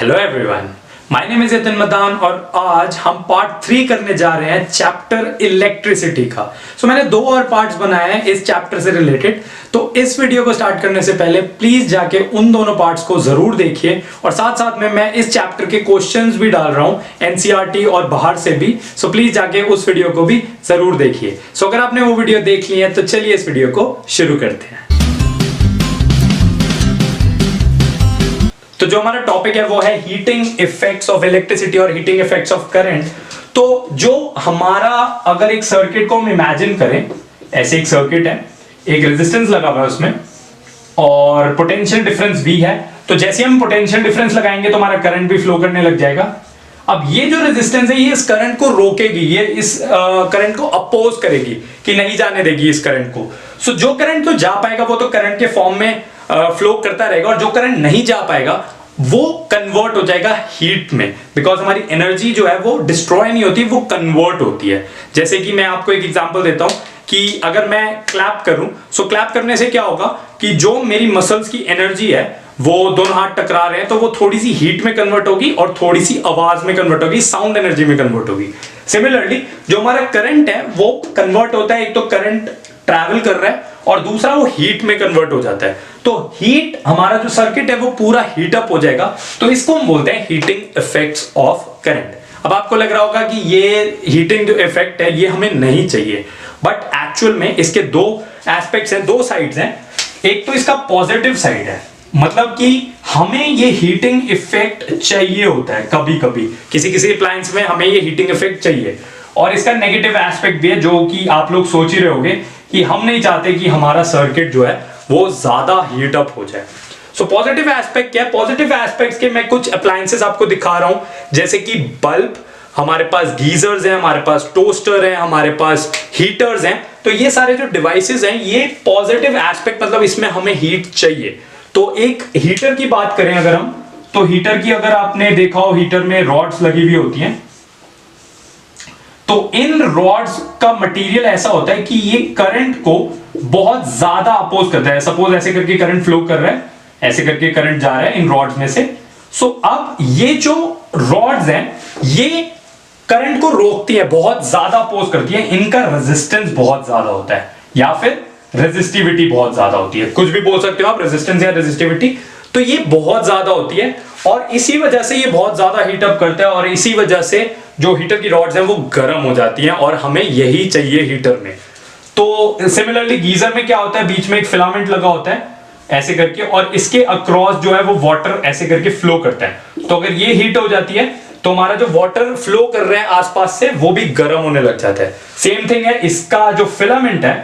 Hello everyone, my name is Yatin Madan और आज हम पार्ट 3 करने जा रहे हैं चैप्टर इलेक्ट्रिसिटी का। मैंने 2 और पार्ट्स बनाए हैं इस चैप्टर से रिलेटेड। तो इस वीडियो को स्टार्ट करने से पहले प्लीज जाके उन दोनों पार्ट्स को जरूर देखिए और साथ साथ में मैं इस चैप्टर के क्वेश्चंस भी डाल रहा हूं एनसीईआरटी और बाहर से भी। प्लीज जाके उस वीडियो को भी जरूर देखिए। अगर आपने वो वीडियो देख ली है तो चलिए इस वीडियो को शुरू करते हैं। तो जो हमारा टॉपिक है वो है हीटिंग इफेक्ट्स ऑफ इलेक्ट्रिसिटी और हीटिंग इफेक्ट्स ऑफ करंट। तो जो हमारा अगर एक सर्किट को हम इमेजिन करें, ऐसे एक सर्किट है, एक रेजिस्टेंस लगा हुआ है उसमें और पोटेंशियल डिफरेंस भी है। तो जैसे हम पोटेंशियल डिफरेंस लगाएंगे तो हमारा करंट भी फ्लो करने लग जाएगा। अब ये जो रेजिस्टेंस है ये इस करंट को रोकेगी, ये इस करंट को अपोज करेगी कि नहीं जाने देगी इस करंट को। जो करंट तो जा पाएगा वो तो करंट के फॉर्म में फ्लो करता रहेगा और जो करंट नहीं जा पाएगा वो कन्वर्ट हो जाएगा हीट में, बिकॉज हमारी एनर्जी जो है वो डिस्ट्रॉय नहीं होती, वो कन्वर्ट होती है। जैसे कि मैं आपको एक एग्जांपल देता हूं कि अगर मैं क्लैप करूं, क्लैप करने से क्या होगा कि जो मेरी मसल्स की एनर्जी है वो दोनों हाथ टकरा रहे हैं तो वो थोड़ी सी हीट में कन्वर्ट होगी और थोड़ी सी आवाज में कन्वर्ट होगी, साउंड एनर्जी में कन्वर्ट होगी। सिमिलरली जो हमारा करंट है वो कन्वर्ट होता है, एक तो करंट ट्रैवल कर रहा है और दूसरा वो हीट में कन्वर्ट हो जाता है। तो हीट, हमारा जो सर्किट है वो पूरा हीट अप हो जाएगा। तो इसको हम बोलते हैं हीटिंग इफेक्ट्स ऑफ करंट। अब आपको लग रहा होगा कि ये हीटिंग जो इफेक्ट है ये हमें नहीं चाहिए, बट एक्चुअल में इसके 2 एस्पेक्ट्स हैं, 2 साइड्स हैं। एक तो इसका पॉजिटिव साइड है, मतलब कि हमें ये हीटिंग इफेक्ट चाहिए होता है, कभी कभी किसी किसी अप्लायंस में हमें ये हीटिंग इफेक्ट चाहिए। और इसका नेगेटिव एस्पेक्ट भी है जो कि आप लोग सोच ही रहे होंगे कि हम नहीं चाहते कि हमारा सर्किट जो है वो ज्यादा हीट अप हो जाए। पॉजिटिव एस्पेक्ट क्या है? पॉजिटिव एस्पेक्ट्स के मैं कुछ अप्लायंसेस आपको दिखा रहा हूं, जैसे कि बल्ब, हमारे पास गीजर्स हैं, हमारे पास टोस्टर हैं, हमारे पास हीटर्स हैं। तो ये सारे जो डिवाइसेस हैं ये पॉजिटिव एस्पेक्ट, मतलब इसमें हमें हीट चाहिए। तो एक हीटर की बात करें अगर हम, तो हीटर की अगर आपने देखा हो, हीटर में रॉड्स लगी हुई होती हैं। तो इन रॉड्स का मटेरियल ऐसा होता है कि ये करंट को बहुत ज्यादा अपोज करता है। सपोज ऐसे करके करंट फ्लो कर रहा है, ऐसे करके करंट जा रहा है इन रॉड्स में से। अब ये जो रॉड्स हैं ये करंट को रोकती है, बहुत ज्यादा अपोज करती है। इनका रेजिस्टेंस बहुत ज्यादा होता है या फिर रेजिस्टिविटी बहुत ज्यादा होती है, कुछ भी बोल सकते हो आप, रेजिस्टेंस या रेजिस्टिविटी। तो ये बहुत ज्यादा होती है और इसी वजह से ये बहुत ज्यादा हीट अप करता है और इसी वजह से जो हीटर की रॉड्स हैं वो गर्म हो जाती हैं और हमें यही चाहिए हीटर में। तो सिमिलरली गीजर में क्या होता है, बीच में एक फिलामेंट लगा होता है ऐसे करके और इसके अक्रॉस जो है वो वाटर ऐसे करके फ्लो करता है। तो अगर ये हीट हो जाती है तो हमारा जो वाटर फ्लो कर रहे हैं आसपास से वो भी गर्म होने लग जाता है। सेम थिंग है, इसका जो फिलामेंट है,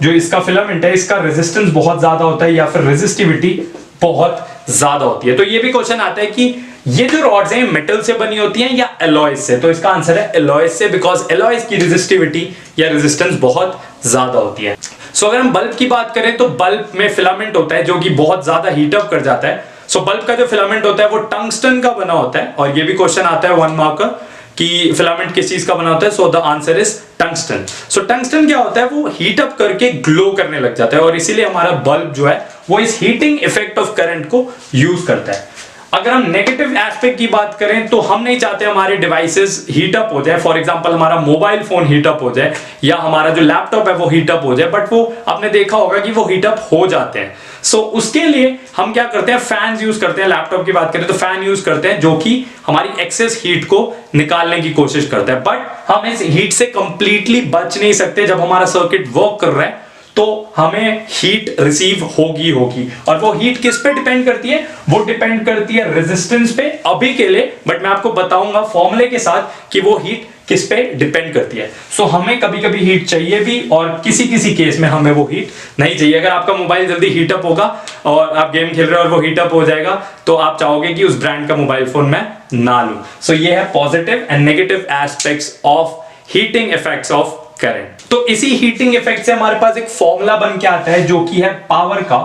जो इसका फिलामेंट है, इसका रेजिस्टेंस बहुत ज्यादा होता है या फिर रेजिस्टिविटी बहुत ज्यादा होती है। तो ये भी क्वेश्चन आता है कि ये जो रॉड्स हैं मेटल से बनी होती हैं या एलॉयज से? तो इसका आंसर है एलॉयज से, बिकॉज एलॉयज की रेजिस्टिविटी या रेजिस्टेंस बहुत ज्यादा होती है। अगर हम बल्ब की बात करें तो बल्ब में फिलामेंट होता है जो कि बहुत ज्यादा हीट अप कर जाता है। बल्ब का जो फिलामेंट होता है वो टंगस्टन का बना होता है और ये भी क्वेश्चन आता है 1 मार्क का कि फिलामेंट किस चीज का बना होता है। The answer is tungsten. Tungsten क्या होता है, वो हीट अप करके ग्लो करने लग जाता है और इसीलिए हमारा बल्ब जो है वो इस हीटिंग इफेक्ट ऑफ करंट को यूज करता है। अगर हम नेगेटिव एस्पेक्ट की बात करें तो हम नहीं चाहते हमारे डिवाइसेस हीट अप हो जाए। फॉर एग्जांपल हमारा मोबाइल फोन हीट अप हो जाए या हमारा जो लैपटॉप है वो हीट अप हो जाए, बट वो आपने देखा होगा कि वो हीट अप हो जाते हैं। उसके लिए हम क्या करते हैं, फैंस यूज करते हैं। लैपटॉप की बात करें तो फैन यूज करते हैं जो कि हमारी एक्सेस हीट को निकालने की कोशिश करता है, बट हम इस हीट से कंप्लीटली बच नहीं सकते। जब हमारा सर्किट वर्क कर रहा है तो हमें हीट रिसीव होगी और वो हीट किस पे डिपेंड करती है? वो डिपेंड करती है रेजिस्टेंस पे अभी के लिए, बट मैं आपको बताऊंगा फॉर्मूले के साथ कि वो हीट किस पे डिपेंड करती है। हमें कभी कभी हीट चाहिए भी और किसी किसी केस में हमें वो हीट नहीं चाहिए। अगर आपका मोबाइल जल्दी हीट अप होगा और आप गेम खेल रहे हो और वो हीट अप हो जाएगा तो आप चाहोगे कि उस ब्रांड का मोबाइल फोन मैं ना लूं। ये है positive and negative aspects of heating effects of current. तो इसी हीटिंग इफेक्ट से हमारे पास एक फॉर्मूला बन के आता है जो कि है पावर का।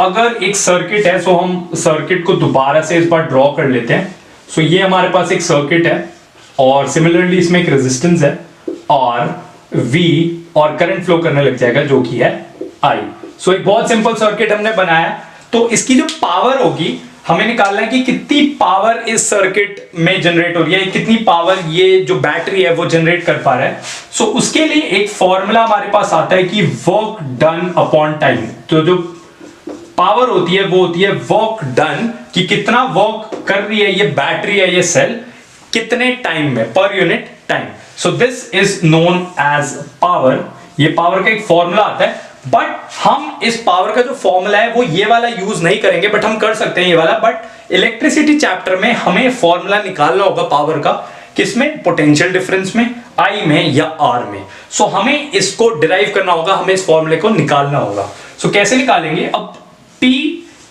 अगर एक सर्किट है, हम सर्किट को दोबारा से इस बार ड्रॉ कर लेते हैं। ये हमारे पास एक सर्किट है और सिमिलरली इसमें एक रेजिस्टेंस है और V और करंट फ्लो करने लग जाएगा जो कि है I। एक बहुत सिंपल सर्किट हमने बनाया। तो इसकी जो पावर होगी हमें निकालना है कि कितनी पावर इस सर्किट में जनरेट हो रही है, कितनी पावर ये जो बैटरी है वो जनरेट कर पा रहा है। सो उसके लिए एक फॉर्मूला हमारे पास आता है कि वर्क डन अपॉन टाइम। तो जो पावर होती है वो होती है वर्क डन, कि कितना वर्क कर रही है ये बैटरी है, ये सेल कितने टाइम में, per unit time. So this is known as power. ये पावर का एक फॉर्मूला आता है, बट हम इस पावर का जो फॉर्मूला है वो ये वाला यूज नहीं करेंगे, बट हम कर सकते हैं ये वाला। बट इलेक्ट्रिसिटी चैप्टर में हमें फॉर्मूला निकालना होगा पावर का, किसमें, पोटेंशियल डिफरेंस में, आई में या आर में। सो हमें इसको डिराइव करना होगा, हमें इस फॉर्मूले को निकालना होगा। सो कैसे निकालेंगे, अब P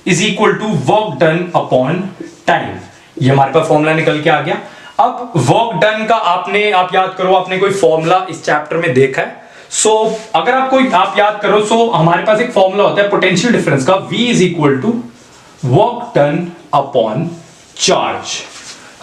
is equal to work done upon time, ये हमारे पास फॉर्मूला निकल के आ गया। अब वर्क डन का आप याद करो, आपने कोई फॉर्मूला इस चैप्टर में देखा है। अगर आप याद करो, हमारे पास एक फॉर्मूला होता है पोटेंशियल डिफरेंस का, V is equal to work done upon charge.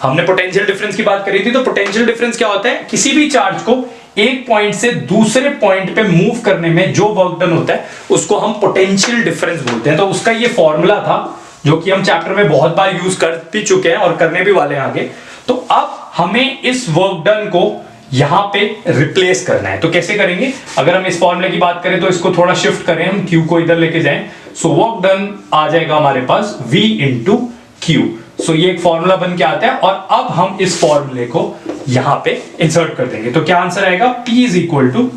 हमने पोटेंशियल डिफरेंस की बात करी थी, तो पोटेंशियल डिफरेंस क्या होता है, किसी भी चार्ज को एक पॉइंट से दूसरे पॉइंट पे मूव करने में जो वर्क डन होता है उसको हम पोटेंशियल डिफरेंस बोलते हैं। तो उसका ये फॉर्मूला था जो कि हम चैप्टर में बहुत बार यूज कर भी चुके हैं और करने भी वाले हैं आगे। तो अब हमें इस वर्क डन को यहां पे रिप्लेस करना है। तो कैसे करेंगे, अगर हम इस फॉर्मूले की बात करें तो इसको थोड़ा शिफ्ट करें, हम Q को इधर लेके जाएं। सो वर्क डन आ जाएगा हमारे पास V इंटू क्यू। सो ये एक फॉर्मूला बन के आता है, और अब हम इस फॉर्मूले को यहां पे इंसर्ट कर देंगे। तो क्या आंसर आएगा, P is equal to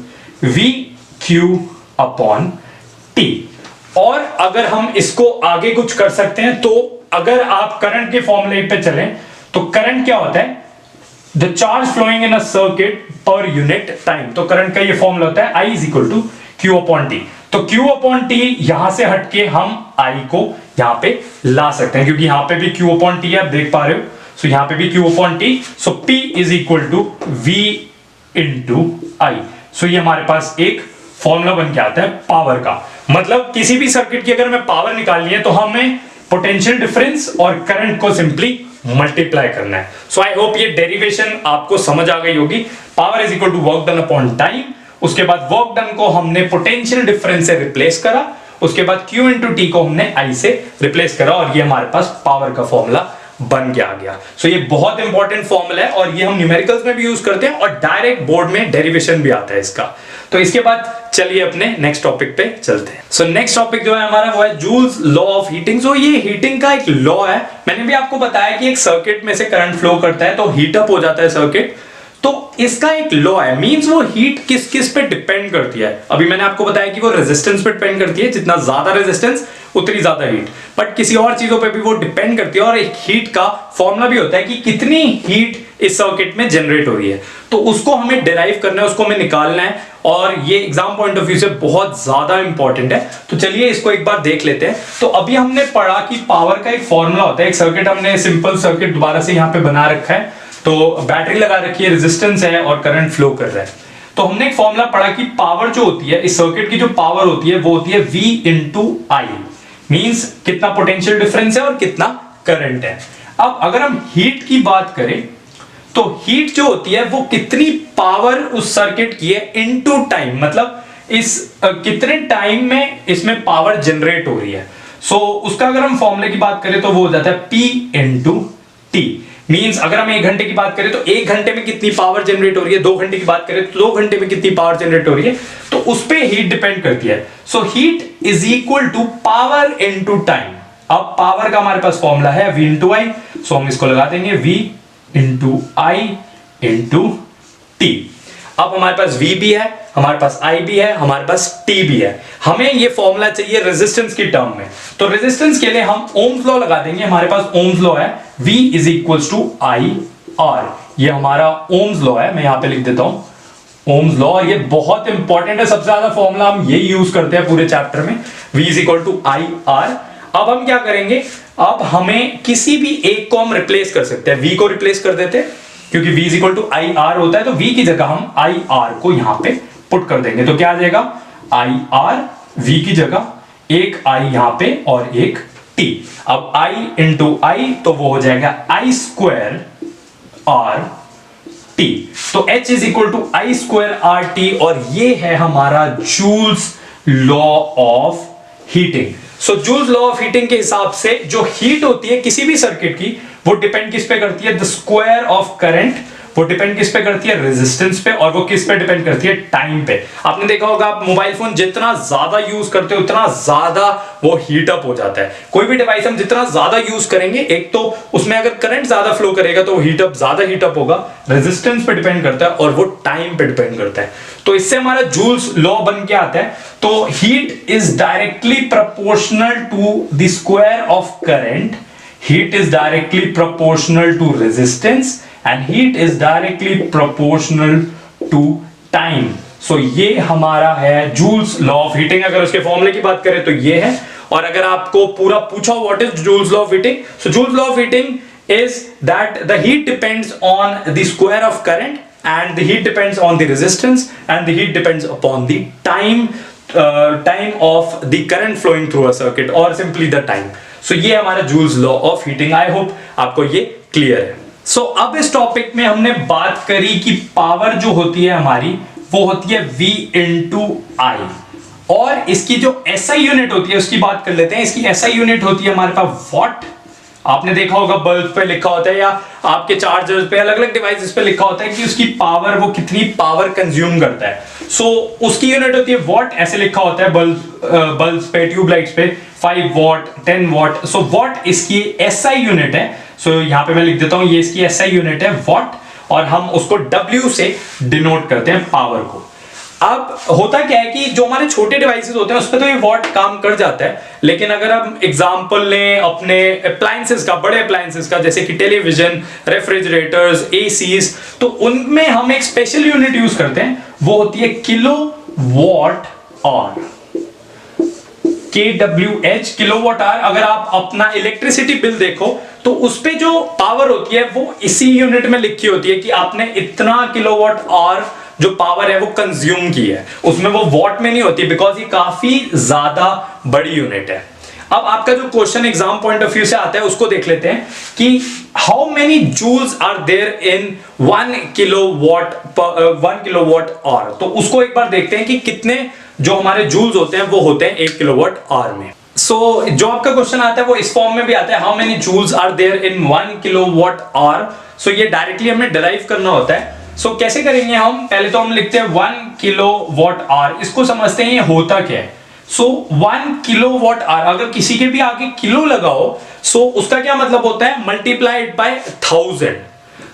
V Q upon T. और अगर हम इसको आगे कुछ कर सकते हैं, तो अगर आप करंट के फॉर्मूले पे चलें तो करंट क्या होता है, the charge flowing in a circuit per unit time. तो करंट का ये फॉर्मूला होता है I is equal to Q upon T. तो Q अपॉन टी यहां से हटके हम I को यहां पे ला सकते हैं, क्योंकि यहां पे भी Q अपॉन टी है, आप देख पा रहे हो। सो यहां पे भी Q upon T. So P is equal to V into I। So ये हमारे पास एक फॉर्मूला बन के आता है पावर का। मतलब किसी भी सर्किट की अगर हमें पावर निकालनी है तो हमें पोटेंशियल डिफरेंस और करंट को सिंपली मल्टीप्लाई करना है। सो आई होप ये डेरिवेशन आपको समझ आ गई होगी। Power is equal to work done upon time, उसके बाद वर्क डन को हमने पोटेंशियल डिफरेंस से रिप्लेस करा, उसके बाद Q इंटू टी को हमने I से रिप्लेस करा, और ये हमारे पास पावर का फॉर्मूला बन के आ गया। सो ये बहुत इंपॉर्टेंट फॉर्मूला है, और ये हम न्यूमेरिकल्स में भी यूज करते हैं, और डायरेक्ट बोर्ड में डेरिवेशन भी आता है इसका। तो इसके बाद चलिए अपने नेक्स्ट टॉपिक पे चलते हैं। सो नेक्स्ट टॉपिक जो है हमारा वो है जूल्स लॉ ऑफ हीटिंग। सो ये हीटिंग का एक लॉ है। मैंने भी आपको बताया कि एक सर्किट में से करंट फ्लो करता है तो हीट अप हो जाता है सर्किट। तो इसका एक लॉ है, मींस वो हीट किस किस पे डिपेंड करती है। अभी मैंने आपको बताया कि वो रेजिस्टेंस पे डिपेंड करती है, जितना ज्यादा रेजिस्टेंस उतनी ज्यादा हीट, बट किसी और चीजों पे भी वो डिपेंड करती है। और एक हीट का फॉर्मूला भी होता है कि कितनी हीट इस सर्किट में जनरेट हो रही है, तो उसको हमें डिराइव करना है, उसको हमें निकालना है, और ये एग्जाम पॉइंट ऑफ व्यू से बहुत ज्यादा इंपॉर्टेंट है। तो चलिए इसको एक बार देख लेते हैं। तो अभी हमने पढ़ा कि पावर का एक फॉर्मूला होता है। एक सर्किट हमने सिंपल सर्किट दोबारा से यहाँ पे बना रखा है, तो बैटरी लगा रखी है, रेजिस्टेंस है और करंट फ्लो कर रहा है। तो हमने एक फॉर्मूला पढ़ा कि पावर जो होती है इस सर्किट की, जो पावर होती है वो होती है V इंटू I, मींस कितना पोटेंशियल डिफरेंस है और कितना करंट है। अब अगर हम हीट की बात करें तो हीट जो होती है वो कितनी पावर उस सर्किट की है इनटू टाइम, मतलब इस कितने टाइम में इसमें पावर जनरेट हो रही है। उसका अगर हम फॉर्मूले की बात करें तो वो हो जाता है P इंटू टी। मींस अगर हम 1 घंटे की बात करें तो 1 घंटे में कितनी पावर जनरेट हो रही है, 2 घंटे की बात करें तो 2 घंटे में कितनी पावर जनरेट हो रही है, तो उस पे हीट डिपेंड करती है। So heat is equal to power into time. अब पावर का हमारे पास फॉर्मूला है V इंटू आई, सो हम इसको लगा देंगे V into I into T. अब हमारे पास V भी है, हमारे पास I भी है, हमारे पास T भी है। हमें ये फॉर्मूला चाहिए रेजिस्टेंस की टर्म में, तो रेजिस्टेंस के लिए हम ओम्स लॉ लगा देंगे। हमारे पास ओम्स लॉ है V is equals to I R, ये हमारा ओम्स लॉ है। मैं यहां पे लिख देता हूं ओम्स लॉ, ये बहुत इंपॉर्टेंट है, सबसे ज्यादा फॉर्मूला हम यही यूज करते हैं पूरे चैप्टर में, V is equal to I R. अब हम क्या करेंगे, अब हमें किसी भी एक को हम रिप्लेस कर सकते हैं। V को रिप्लेस कर देते हैं, क्योंकि V is equal to I R होता है, तो V की जगह हम आई आर को यहां पे पुट कर देंगे। तो क्या आ जाएगा, आई आर V की जगह एक I यहां पे और एक T। अब I इंटू आई तो वो हो जाएगा I स्क्वायर आर टी। तो H is equal to I square R T, और ये है हमारा Joule's law of heating. So Joule's law of heating के हिसाब से जो हीट होती है किसी भी सर्किट की, वो डिपेंड किस पे करती है, द स्क्वायर ऑफ करंट, वो डिपेंड किस पे करती है, रेजिस्टेंस पे, और वो किस पे डिपेंड करती है, टाइम पे। आपने देखा होगा आप मोबाइल फोन जितना ज्यादा यूज करते हो उतना ज्यादा वो हीट अप हो जाता है। कोई भी डिवाइस हम जितना ज्यादा यूज करेंगे, एक तो उसमें अगर करंट ज्यादा फ्लो करेगा तो ज्यादा हीट अप होगा, रेजिस्टेंस पे डिपेंड करता है, और वो टाइम पे डिपेंड करता है। तो इससे हमारा जूल्स लॉ बन के आता है। तो heat is directly proportional to the square of current, heat is directly proportional to resistance and heat is directly proportional to time. So ये हमारा है Joule's law of heating। अगर उसके फॉर्मूले की बात करें तो ये है, और अगर आपको पूरा पूछा what is Joule's law of heating, so Joule's law of heating is that the heat depends on the square of current and the heat depends on the resistance and the heat depends upon the time of the current flowing through a circuit or simply the time. सो ये हमारा Joule's law of heating. I hope आपको ये clear है। सो अब इस topic में हमने बात करी कि पावर जो होती है हमारी वो होती है V इंटू आई, और इसकी जो SI यूनिट होती है उसकी बात कर लेते हैं। इसकी SI यूनिट होती है हमारे पास वॉट। आपने देखा होगा बल्ब पे लिखा होता है या आपके चार्जर पे, अलग अलग डिवाइसेस पे लिखा होता है कि उसकी पावर, वो कितनी पावर कंज्यूम करता है। सो उसकी यूनिट होती है वॉट, ऐसे लिखा होता है बल्ब पे, ट्यूबलाइट्स पे 5 वॉट, 10 वॉट। सो वॉट इसकी SI यूनिट है। सो यहां पे मैं लिख देता हूं, ये इसकी SI यूनिट है वॉट, और हम उसको W से डिनोट करते हैं पावर को। अब होता क्या है कि जो हमारे छोटे डिवाइसेस होते हैं उस पर तो ये वॉट काम कर जाता है, लेकिन अगर हम एग्जांपल लें अपने अप्लायंसेस का, बड़े अप्लायंसेस का, जैसे कि टेलीविजन, रेफ्रिजरेटर्स, एसीज, तो उनमें हम एक स्पेशल यूनिट यूज करते हैं, वो होती है kilo watt hour, KWH, kilowatt hour. अगर आप अपना इलेक्ट्रिसिटी बिल देखो तो उस पे जो पावर होती है वो इसी यूनिट में लिखी होती है कि आपने इतना किलोवाट आवर जो पावर है वो कंज्यूम की है, उसमें वो वॉट में नहीं होती, बिकॉज ये काफी ज्यादा बड़ी यूनिट है। अब आपका जो question exam point of view से आता है उसको देख लेते हैं कि how many joules are there in 1 kilowatt hour. तो उसको एक बार देखते हैं कि कितने जो हमारे जूल्स होते हैं वो होते हैं 1 किलोवाट आवर में। सो जो आपका क्वेश्चन आता है वो इस फॉर्म में भी आता है, how many joules are there in 1 kilowatt hour. So ये डायरेक्टली हमें डिराइव करना होता है। सो कैसे करेंगे हम, पहले तो हम लिखते हैं 1 किलोवाट आवर, इसको समझते हैं ये होता क्या है। सो 1 किलोवाट आवर, अगर किसी के भी आगे किलो लगाओ, सो उसका क्या मतलब होता है, मल्टीप्लाइड बाय 1000।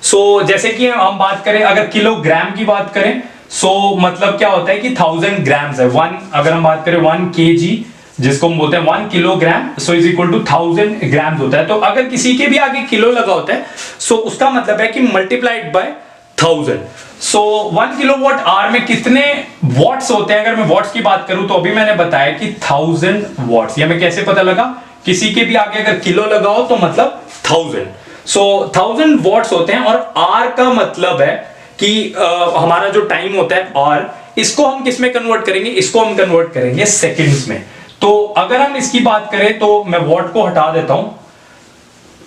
सो जैसे कि हम बात करें अगर किलोग्राम की बात करें, सो मतलब क्या होता है कि 1000 ग्राम्स है। अगर हम बात करें 1 kg, जिसको हम बोलते हैं 1 kilogram, so is equal to 1000 grams होता है। तो अगर किसी के भी आगे किलो लगा होता है, सो उसका मतलब है कि multiplied by 1000। So 1 kilowatt our में कितने वॉट्स होते हैं, अगर मैं वॉट्स की बात करूं तो अभी मैंने बताया कि 1000 वॉट्स। ये हमें कैसे पता लगा, किसी के भी आगे अगर किलो लगाओ तो मतलब 1000। सो 1000 वॉट्स होते हैं, और आर का मतलब है कि हमारा जो टाइम होता है आर, इसको हम किस में कन्वर्ट करेंगे, इसको हम कन्वर्ट करेंगे सेकंड्स में। तो अगर हम इसकी बात करें तो मैं वॉट को हटा देता हूं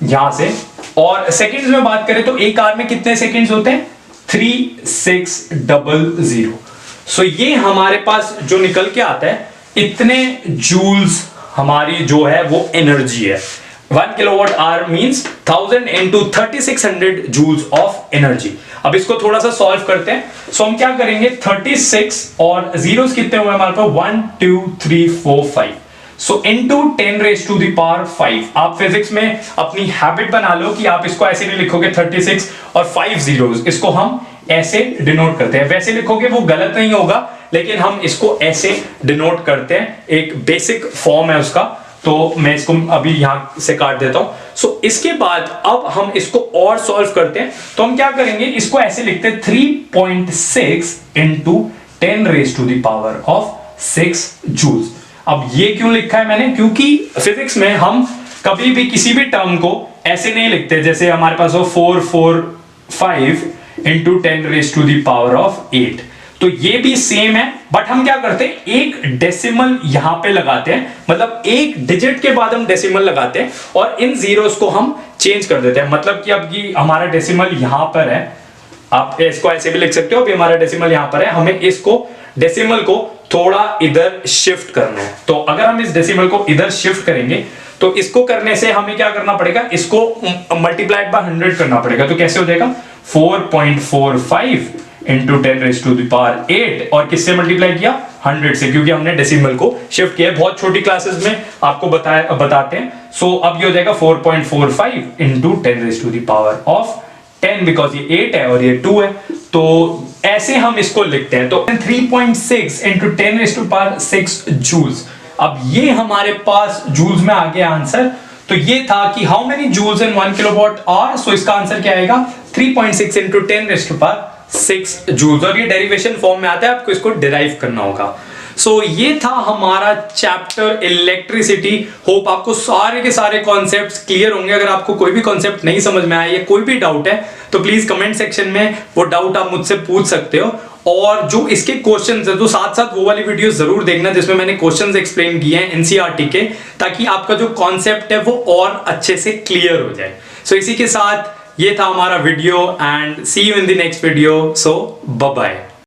यहां से, और सेकंड्स में बात करें तो एक आवर में कितने सेकंड्स होते हैं, 3600। सो ये हमारे पास जो निकल के आता है, इतने जूल्स हमारी जो है वो एनर्जी है। 1 kilowatt hour means 1000 into 3600 joules of energy. अब इसको थोड़ा सा सॉल्व करते हैं। सो हम क्या करेंगे, 36 और जीरोस कितने हुए हमारे पास, 1 2 3 4 5, सो into 10 raised to the power 5। आप फिजिक्स में अपनी हैबिट बना लो कि आप इसको ऐसे नहीं लिखोगे 36 और 5 zeros, इसको हम ऐसे डिनोट करते हैं। वैसे लिखोगे वो गलत नहीं होगा, लेकिन हम इसको ऐसे डिनोट करते हैं, एक बेसिक फॉर्म है उसका। तो मैं इसको अभी यहां से काट देता हूं। सो इसके बाद अब हम इसको और सॉल्व करते हैं। तो हम क्या करेंगे, इसको ऐसे लिखते हैं 3.6 into 10 raised to the power of 6 joules। अब ये क्यों लिखा है मैंने, क्योंकि फिजिक्स में हम कभी भी किसी भी टर्म को ऐसे नहीं लिखते, जैसे हमारे पास हो 445 into 10 raised to the power of 8। तो ये भी सेम है, बट हम क्या करते हैं, एक डेसिमल यहां पे लगाते हैं, मतलब एक डिजिट के बाद हम डेसिमल लगाते हैं और इन जीरोस को हम चेंज कर देते हैं। मतलब कि अब ये हमारा डेसिमल यहां पर है, आप इसको ऐसे भी लिख सकते हो, अभी हमारा डेसिमल यहां पर है, हमें इसको डेसिमल को थोड़ा इधर शिफ्ट करना है। तो अगर हम इस डेसिमल को इधर शिफ्ट करेंगे तो इसको करने से हमें क्या करना पड़ेगा, इसको मल्टीप्लाइड बाय 100 करना पड़ेगा। तो कैसे हो जाएगा 4.45 इंटू 10⁸ और किससे मल्टीप्लाई किया 100 से, क्योंकि हमने डेसिमल को शिफ्ट किया है। बहुत छोटी क्लासेस में आपको बताते हैं। सो अब ये हो जाएगा 4.45 इंटू 10⁻10 बिकॉज ये 8 है और ये 2 है। तो ऐसे हम इसको लिखते हैं। तो 3.6 इंटू 10⁻6 जूल्स। अब ये हमारे पास जूल्स में आ गया आंसर। तो ये था कि how many joules in 1 kilowatt hour. So इसका आंसर क्या आएगा 3.6 इंटू 10⁻6 जूल्स। और ये डेरिवेशन फॉर्म में आता है, आपको इसको डिराइव करना होगा। सो ये था हमारा चैप्टर इलेक्ट्रिसिटी। होप आपको सारे के सारे कॉन्सेप्ट्स क्लियर होंगे। अगर आपको कोई भी कॉन्सेप्ट नहीं समझ में आया या कोई भी डाउट है तो प्लीज कमेंट सेक्शन में वो डाउट आप मुझसे पूछ सकते हो। और जो इसके क्वेश्चंस है तो साथ साथ वो वाली वीडियो जरूर देखना जिसमें मैंने क्वेश्चंस एक्सप्लेन किए हैं एनसीईआरटी के, ताकि आपका जो कॉन्सेप्ट है वो और अच्छे से क्लियर हो जाए। सो इसी के साथ ये था हमारा video and see you in the next video. So bye bye.